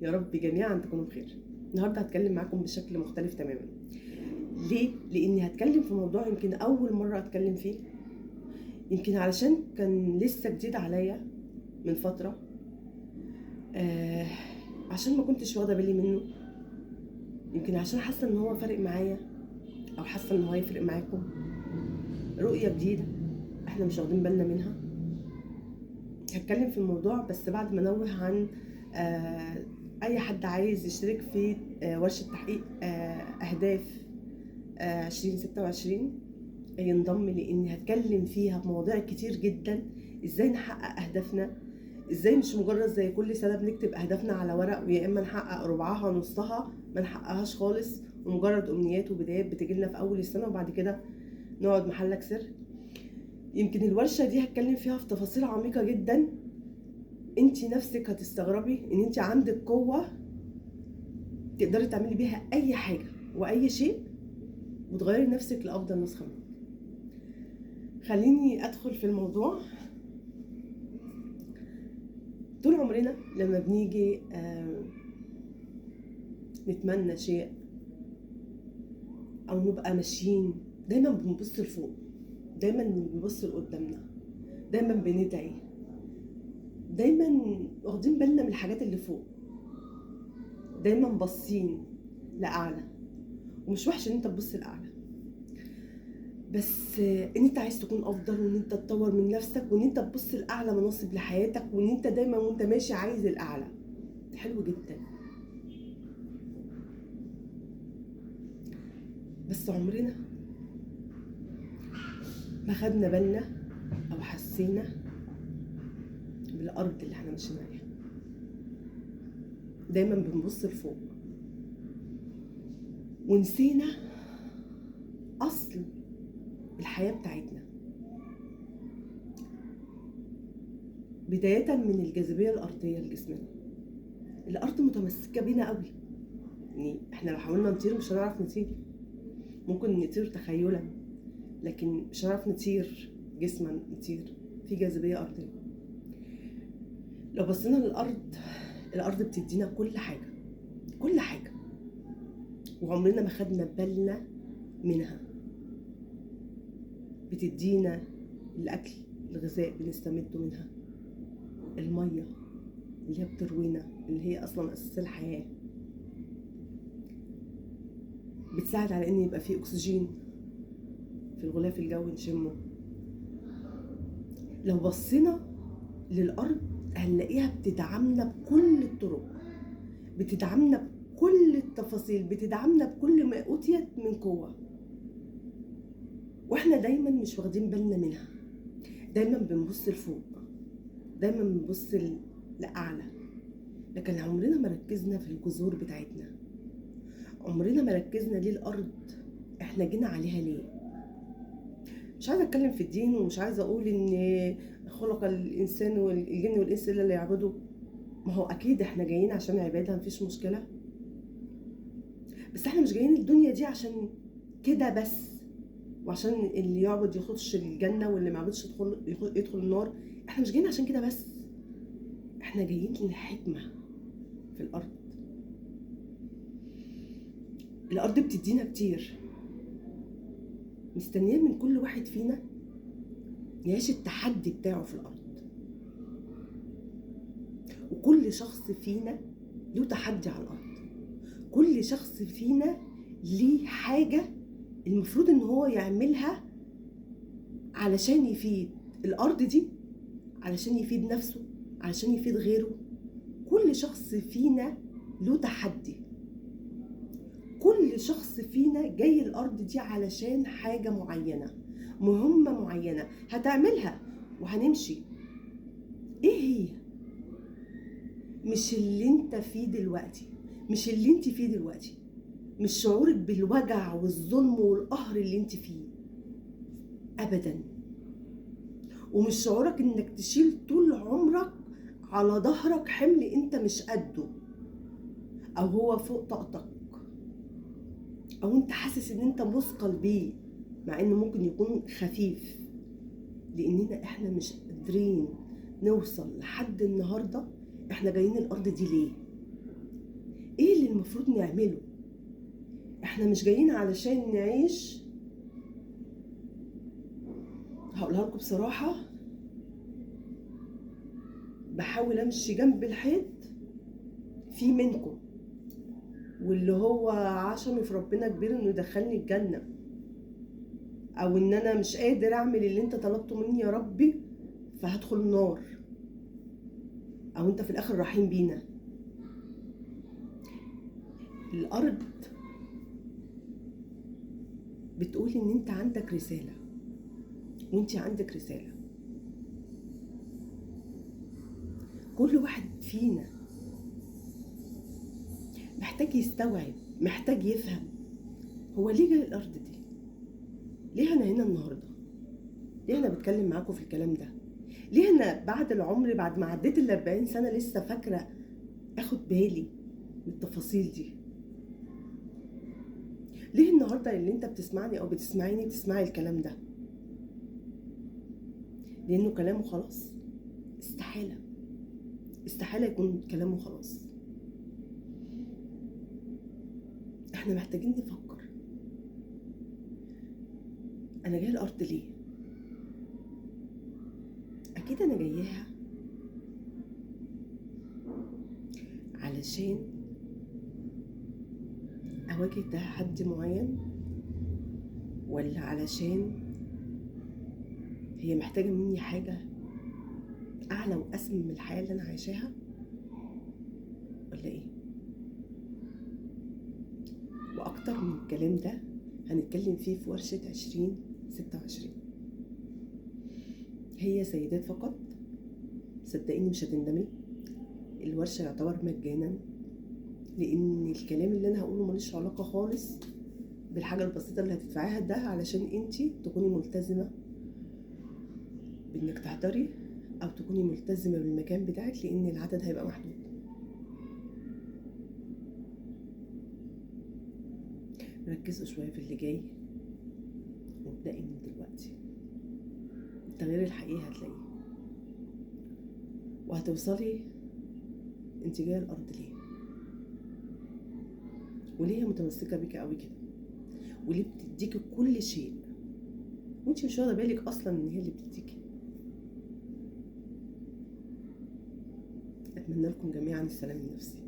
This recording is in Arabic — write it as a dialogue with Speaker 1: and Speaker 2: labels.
Speaker 1: يا رب جميعا تكونوا بخير. النهارده هتكلم معاكم بشكل مختلف تماما. ليه؟ لاني هتكلم في موضوع يمكن اول مره اتكلم فيه، يمكن علشان كان لسه جديد عليا من فتره. آه عشان ما كنتش واخده بالي منه، يمكن عشان حاسه ان هو فارق معايا او حاسه ان هو هيفرق معاكم. رؤيه جديده احنا مش واخدين بالنا منها. هتكلم في الموضوع بس بعد ما انوه عن اي حد عايز يشترك في ورشه تحقيق اهداف 2026 ينضم، لاني هتكلم فيها بمواضيع كتير جدا. ازاي نحقق اهدافنا، ازاي مش مجرد زي كل سنه بنكتب اهدافنا على ورق ويا اما نحقق ربعها نصها ما نحققهاش خالص، ومجرد امنيات وبدايات بتجيلنا في اول السنه وبعد كده نقعد محلك سر. يمكن الورشه دي هتكلم فيها في تفاصيل عميقه جدا. انتي نفسك هتستغربي ان انتي عندك قوه تقدري تعملي بيها اي حاجه واي شيء وتغيري نفسك لافضل نسخه منك. خليني ادخل في الموضوع. طول عمرنا لما بنيجي نتمنى شيء او نبقى ماشيين دايما بنبص لفوق، دايما بنبص لقدامنا، دايما بندعي، دايما واخدين بالنا من الحاجات اللي فوق، دايما باصين لاعلى. ومش وحش ان انت تبص لاعلى، بس ان انت عايز تكون افضل وان انت تطور من نفسك وان انت تبص لاعلى مناصب لحياتك وان انت دايما وانت ماشي عايز الاعلى. حلو جدا، بس عمرنا ما خدنا بالنا او حسينا بالارض اللي احنا ماشيين عليها. دايما بنبص لفوق ونسينا اصل الحياة بتاعتنا، بداية من الجاذبية الأرضية لجسمنا. الأرض متمسكة بينا قوي، يعني احنا لو حاولنا نطير مش هنعرف نطير. ممكن نطير تخيلا لكن مش هنعرف نطير جسما، نطير في جاذبية أرضية. لو بصينا للأرض، الأرض بتدينا كل حاجة، كل حاجة، وعمرنا ما خدنا بالنا منها. بتدينا الأكل، الغذاء بنستمد منها، المية اللي هي بتروينا اللي هي أصلا أساس الحياة، بتساعد على إن يبقى فيه أكسجين في الغلاف الجوي نشمه. لو بصينا للأرض هنلاقيها بتدعمنا بكل الطرق، بتدعمنا بكل التفاصيل، بتدعمنا بكل ما أوتيت من قوة، واحنا دايما مش واخدين بالنا منها. دايما بنبص لفوق، دايما بنبص لأعلى، لكن عمرنا ما ركزنا في الجذور بتاعتنا. عمرنا ما ركزنا ليه الأرض احنا جينا عليها ليه. مش عايزه اتكلم في الدين ومش عايزه اقول ان خلق الانسان والجن والانس الا اللي يعبدوا. ما هو اكيد احنا جايين عشان عباده، مفيش مشكله، بس احنا مش جايين الدنيا دي عشان كده بس، وعشان اللي يعبد يخش الجنه واللي ما يعبدش يدخل النار. احنا مش جايين عشان كده بس، احنا جايين للحكمه في الارض. الارض بتدينا كتير، مستنيين من كل واحد فينا يعيش التحدي بتاعه في الارض. وكل شخص فينا له تحدي على الارض، كل شخص فينا ليه حاجة المفروض ان هو يعملها علشان يفيد الارض دي، علشان يفيد نفسه، علشان يفيد غيره. كل شخص فينا له تحدي، كل شخص فينا جاي الارض دي علشان حاجة معينة، مهمة معينة هتعملها وهنمشي. ايه هي؟ مش اللي انت فيه دلوقتي، مش اللي انت فيه دلوقتي، مش شعورك بالوجع والظلم والقهر اللي انت فيه ابدا، ومش شعورك انك تشيل طول عمرك على ظهرك حمل انت مش قده، او هو فوق طاقتك، او انت حاسس ان انت مثقل بيه مع انه ممكن يكون خفيف. لاننا احنا مش قادرين نوصل لحد النهارده احنا جايين الارض دي ليه. المفروض نعمله. احنا مش جايين علشان نعيش، هقولها لكم بصراحة، بحاول امشي جنب الحيط في منكم واللي هو عشمي في ربنا كبير انه يدخلني الجنة، او ان انا مش قادر اعمل اللي انت طلبته مني يا ربي فهدخل النار، او انت في الاخر رحيم بينا. الارض بتقول ان انت عندك رسالة وانت عندك رسالة. كل واحد فينا محتاج يستوعب، محتاج يفهم هو ليه جاي الارض دي، ليه انا هنا النهارده، ليه انا بتكلم معاكم في الكلام ده، ليه انا بعد العمر، بعد ما عديت ال40 سنه لسه فاكره اخد بالي من التفاصيل دي. ليه النهارده اللي انت بتسمعني او بتسمعيني بتسمعي الكلام ده؟ لانه كلامه خلاص، استحاله يكون كلامه خلاص. احنا محتاجين نفكر، انا جايه الارض ليه؟ اكيد انا جاياها علشان اواجه تحدي معين، ولا علشان هي محتاجه مني حاجه اعلى واسمى من الحياه اللي انا عايشاها، ولا ايه؟ واكتر من الكلام ده هنتكلم فيه في ورشه 2026. هي سيدات فقط، صدقيني مش هتندمي. الورشه يعتبر مجانا، لان الكلام اللي انا هقوله ملوش علاقه خالص بالحاجه البسيطه اللي هتدفعيها، ده علشان انتي تكوني ملتزمه بانك تحضري او تكوني ملتزمه بالمكان بتاعك، لان العدد هيبقى محدود. ركزوا شويه في اللي جاي وابدأي من دلوقتي، التغيير الحقيقي هتلاقيه، وهتوصلي انت جايه الارض ليه، وليه هي متمسكه بيكي قوي كده، وليه بتديكي كل شيء وانت مش واخده بالك اصلا ان هي اللي بتديكي. اتمنى لكم جميعا السلام النفسي.